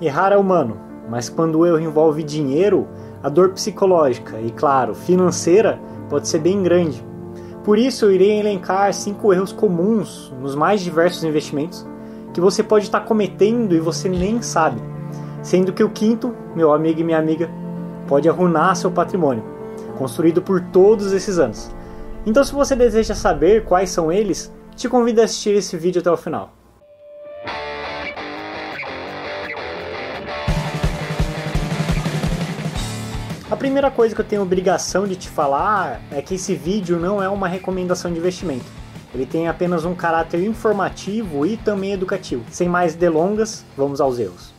Errar é humano, mas quando o erro envolve dinheiro, a dor psicológica e, claro, financeira pode ser bem grande. Por isso eu irei elencar 5 erros comuns nos mais diversos investimentos que você pode estar cometendo e você nem sabe. Sendo que o quinto, meu amigo e minha amiga, pode arruinar seu patrimônio, construído por todos esses anos. Então se você deseja saber quais são eles, te convido a assistir esse vídeo até o final. A primeira coisa que eu tenho obrigação de te falar é que esse vídeo não é uma recomendação de investimento. Ele tem apenas um caráter informativo e também educativo. Sem mais delongas, vamos aos erros.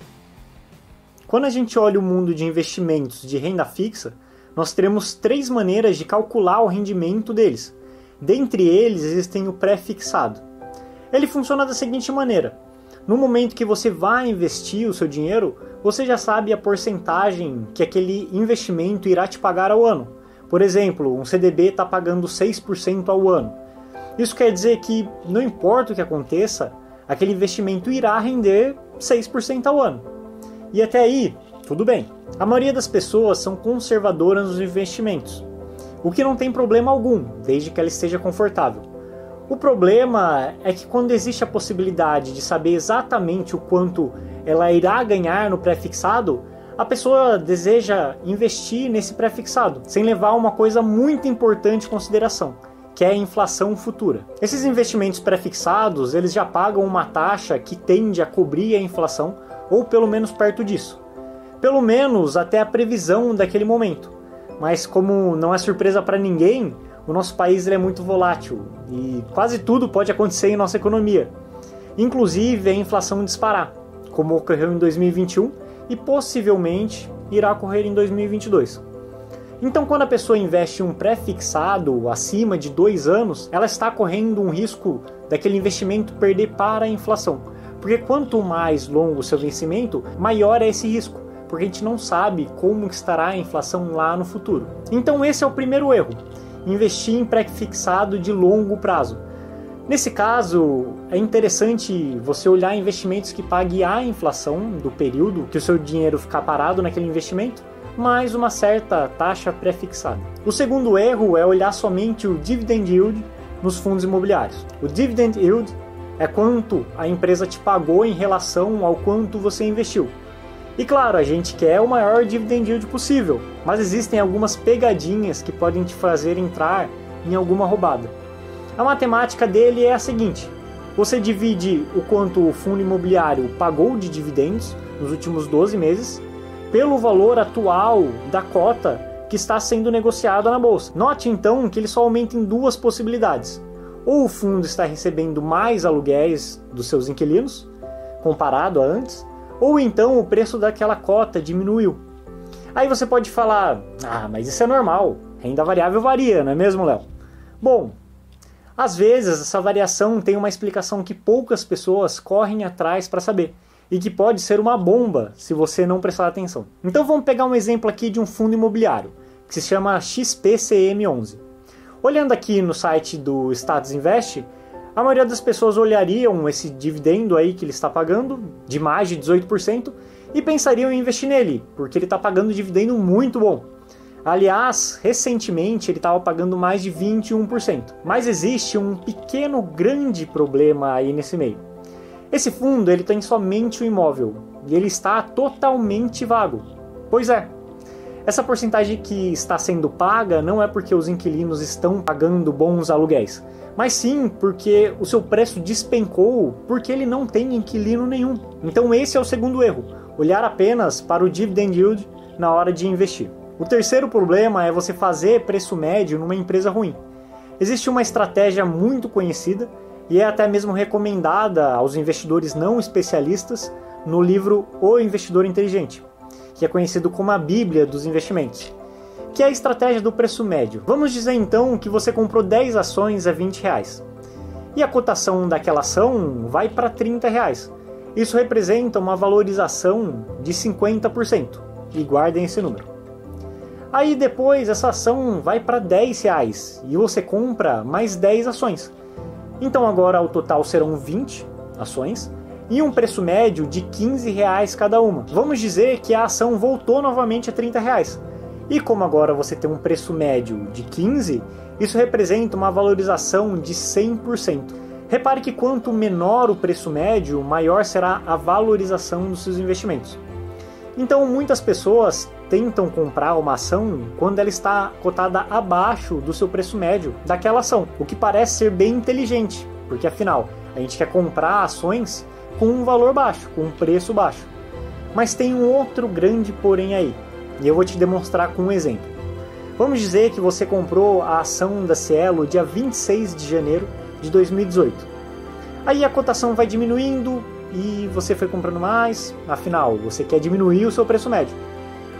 Quando a gente olha o mundo de investimentos de renda fixa, nós teremos 3 maneiras de calcular o rendimento deles. Dentre eles existem o pré-fixado. Ele funciona da seguinte maneira. No momento que você vai investir o seu dinheiro, você já sabe a porcentagem que aquele investimento irá te pagar ao ano. Por exemplo, um CDB está pagando 6% ao ano. Isso quer dizer que, não importa o que aconteça, aquele investimento irá render 6% ao ano. E até aí, tudo bem. A maioria das pessoas são conservadoras nos investimentos, o que não tem problema algum, desde que ela esteja confortável. O problema é que quando existe a possibilidade de saber exatamente o quanto ela irá ganhar no pré-fixado, a pessoa deseja investir nesse pré-fixado, sem levar uma coisa muito importante em consideração, que é a inflação futura. Esses investimentos pré-fixados, eles já pagam uma taxa que tende a cobrir a inflação, ou pelo menos perto disso. Pelo menos até a previsão daquele momento. Mas como não é surpresa para ninguém, o nosso país ele é muito volátil e quase tudo pode acontecer em nossa economia. Inclusive a inflação disparar, como ocorreu em 2021 e possivelmente irá ocorrer em 2022. Então quando a pessoa investe em um pré-fixado acima de 2 anos, ela está correndo um risco daquele investimento perder para a inflação. Porque quanto mais longo o seu vencimento, maior é esse risco, porque a gente não sabe como estará a inflação lá no futuro. Então esse é o primeiro erro. Investir em pré-fixado de longo prazo. Nesse caso, é interessante você olhar investimentos que paguem a inflação do período que o seu dinheiro ficar parado naquele investimento, mais uma certa taxa pré-fixada. O segundo erro é olhar somente o dividend yield nos fundos imobiliários. O dividend yield é quanto a empresa te pagou em relação ao quanto você investiu. E claro, a gente quer o maior dividend yield possível, mas existem algumas pegadinhas que podem te fazer entrar em alguma roubada. A matemática dele é a seguinte: você divide o quanto o fundo imobiliário pagou de dividendos nos últimos 12 meses pelo valor atual da cota que está sendo negociada na bolsa. Note então que ele só aumenta em 2 possibilidades. Ou o fundo está recebendo mais aluguéis dos seus inquilinos, comparado a antes, ou então o preço daquela cota diminuiu. Aí você pode falar, mas isso é normal, renda variável varia, não é mesmo, Léo? Bom, às vezes essa variação tem uma explicação que poucas pessoas correm atrás para saber, e que pode ser uma bomba se você não prestar atenção. Então vamos pegar um exemplo aqui de um fundo imobiliário, que se chama XPCM11. Olhando aqui no site do Status Invest, a maioria das pessoas olhariam esse dividendo aí que ele está pagando, de mais de 18%, e pensariam em investir nele, porque ele está pagando um dividendo muito bom. Aliás, recentemente ele estava pagando mais de 21%. Mas existe um pequeno, grande problema aí nesse meio. Esse fundo ele tem somente o imóvel, e ele está totalmente vago. Pois é. Essa porcentagem que está sendo paga não é porque os inquilinos estão pagando bons aluguéis, mas sim porque o seu preço despencou porque ele não tem inquilino nenhum. Então esse é o segundo erro, olhar apenas para o dividend yield na hora de investir. O terceiro problema é você fazer preço médio numa empresa ruim. Existe uma estratégia muito conhecida e é até mesmo recomendada aos investidores não especialistas no livro O Investidor Inteligente, que é conhecido como a Bíblia dos investimentos, que é a estratégia do preço médio. Vamos dizer então que você comprou 10 ações a R$20 e a cotação daquela ação vai para R$30. Isso representa uma valorização de 50%, e guardem esse número. Aí depois essa ação vai para R$10 e você compra mais 10 ações. Então agora o total serão 20 ações e um preço médio de R$15 cada uma. Vamos dizer que a ação voltou novamente a R$30. E como agora você tem um preço médio de 15, isso representa uma valorização de 100%. Repare que quanto menor o preço médio, maior será a valorização dos seus investimentos. Então muitas pessoas tentam comprar uma ação quando ela está cotada abaixo do seu preço médio daquela ação, o que parece ser bem inteligente, porque afinal a gente quer comprar ações com um valor baixo, com um preço baixo. Mas tem um outro grande porém aí, e eu vou te demonstrar com um exemplo. Vamos dizer que você comprou a ação da Cielo dia 26 de janeiro de 2018. Aí a cotação vai diminuindo e você foi comprando mais, afinal você quer diminuir o seu preço médio.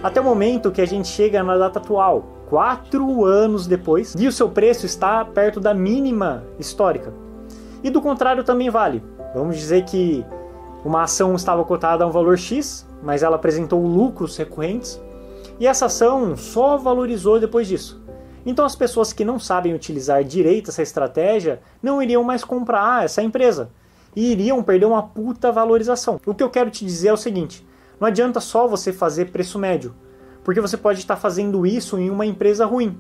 Até o momento que a gente chega na data atual, 4 anos depois, e o seu preço está perto da mínima histórica. E do contrário também vale. Vamos dizer que uma ação estava cotada a um valor X, mas ela apresentou lucros recorrentes, e essa ação só valorizou depois disso. Então as pessoas que não sabem utilizar direito essa estratégia não iriam mais comprar essa empresa, e iriam perder uma puta valorização. O que eu quero te dizer é o seguinte: não adianta só você fazer preço médio, porque você pode estar fazendo isso em uma empresa ruim.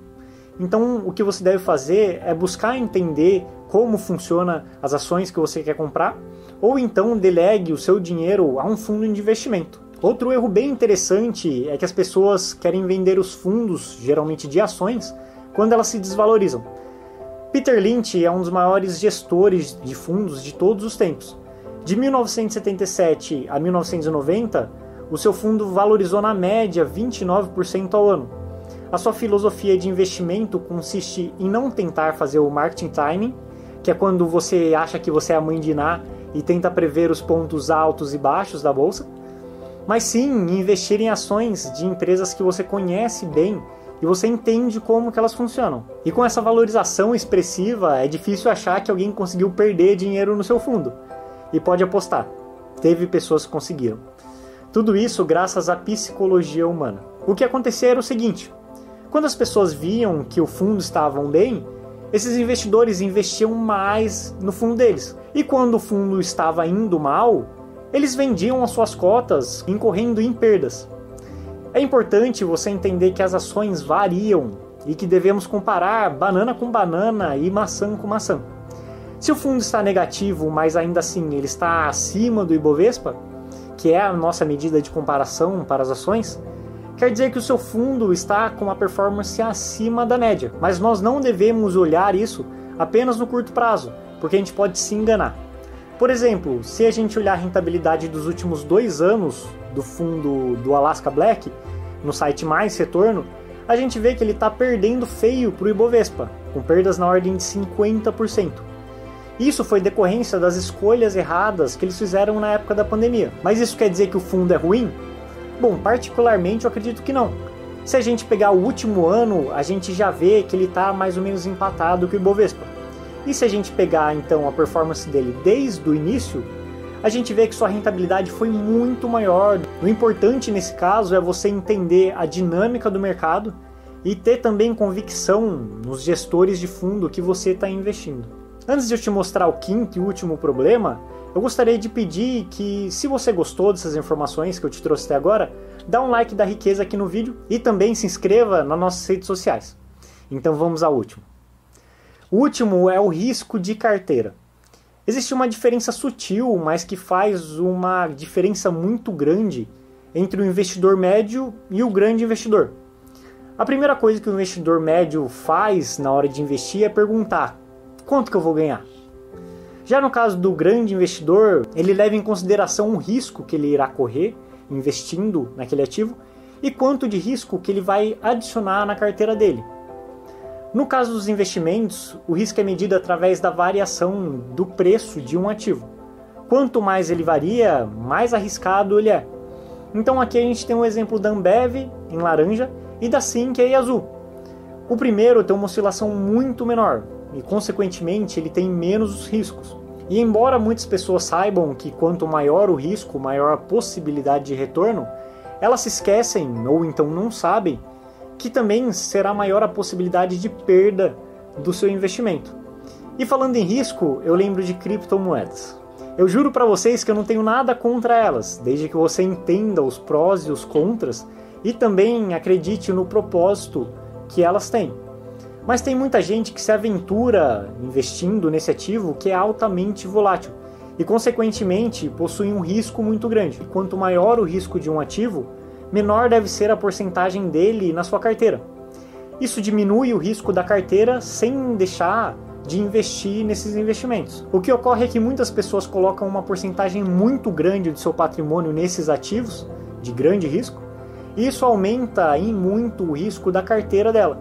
Então o que você deve fazer é buscar entender como funciona as ações que você quer comprar, ou então delegue o seu dinheiro a um fundo de investimento. Outro erro bem interessante é que as pessoas querem vender os fundos, geralmente de ações, quando elas se desvalorizam. Peter Lynch é um dos maiores gestores de fundos de todos os tempos. De 1977 a 1990, o seu fundo valorizou na média 29% ao ano. A sua filosofia de investimento consiste em não tentar fazer o marketing timing, que é quando você acha que você é a mãe de Ná e tenta prever os pontos altos e baixos da bolsa, mas sim investir em ações de empresas que você conhece bem e você entende como que elas funcionam. E com essa valorização expressiva, é difícil achar que alguém conseguiu perder dinheiro no seu fundo. E pode apostar, teve pessoas que conseguiram. Tudo isso graças à psicologia humana. O que acontecia era o seguinte: quando as pessoas viam que o fundo estava bem, esses investidores investiam mais no fundo deles. E quando o fundo estava indo mal, eles vendiam as suas cotas, incorrendo em perdas. É importante você entender que as ações variam e que devemos comparar banana com banana e maçã com maçã. Se o fundo está negativo, mas ainda assim ele está acima do Ibovespa, que é a nossa medida de comparação para as ações, quer dizer que o seu fundo está com uma performance acima da média. Mas nós não devemos olhar isso apenas no curto prazo, porque a gente pode se enganar. Por exemplo, se a gente olhar a rentabilidade dos últimos 2 anos do fundo do Alaska Black, no site Mais Retorno, a gente vê que ele está perdendo feio para o Ibovespa, com perdas na ordem de 50%. Isso foi decorrência das escolhas erradas que eles fizeram na época da pandemia. Mas isso quer dizer que o fundo é ruim? Bom, particularmente eu acredito que não. Se a gente pegar o último ano, a gente já vê que ele está mais ou menos empatado com o Ibovespa. E se a gente pegar então a performance dele desde o início, a gente vê que sua rentabilidade foi muito maior. O importante nesse caso é você entender a dinâmica do mercado e ter também convicção nos gestores de fundo que você está investindo. Antes de eu te mostrar o quinto e último problema, eu gostaria de pedir que, se você gostou dessas informações que eu te trouxe até agora, dá um like da riqueza aqui no vídeo e também se inscreva nas nossas redes sociais. Então vamos ao último. O último é o risco de carteira. Existe uma diferença sutil, mas que faz uma diferença muito grande entre o investidor médio e o grande investidor. A primeira coisa que o investidor médio faz na hora de investir é perguntar: quanto que eu vou ganhar? Já no caso do grande investidor, ele leva em consideração o risco que ele irá correr investindo naquele ativo e quanto de risco que ele vai adicionar na carteira dele. No caso dos investimentos, o risco é medido através da variação do preço de um ativo. Quanto mais ele varia, mais arriscado ele é. Então aqui a gente tem um exemplo da Ambev, em laranja, e da Sinqia em azul. O primeiro tem uma oscilação muito menor, e consequentemente ele tem menos riscos. E embora muitas pessoas saibam que quanto maior o risco, maior a possibilidade de retorno, elas se esquecem, ou então não sabem, que também será maior a possibilidade de perda do seu investimento. E falando em risco, eu lembro de criptomoedas. Eu juro para vocês que eu não tenho nada contra elas, desde que você entenda os prós e os contras e também acredite no propósito que elas têm. Mas tem muita gente que se aventura investindo nesse ativo que é altamente volátil e, consequentemente, possui um risco muito grande. E quanto maior o risco de um ativo, menor deve ser a porcentagem dele na sua carteira. Isso diminui o risco da carteira sem deixar de investir nesses investimentos. O que ocorre é que muitas pessoas colocam uma porcentagem muito grande do seu patrimônio nesses ativos de grande risco, e isso aumenta em muito o risco da carteira dela,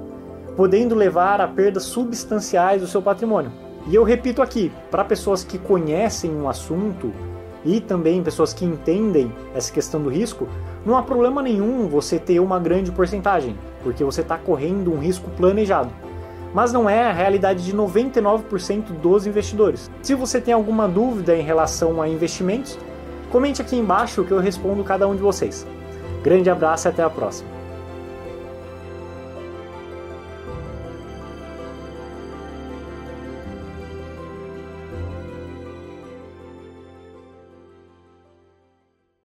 podendo levar a perdas substanciais do seu patrimônio. E eu repito aqui, para pessoas que conhecem um assunto e também pessoas que entendem essa questão do risco, não há problema nenhum você ter uma grande porcentagem, porque você está correndo um risco planejado. Mas não é a realidade de 99% dos investidores. Se você tem alguma dúvida em relação a investimentos, comente aqui embaixo que eu respondo cada um de vocês. Grande abraço e até a próxima.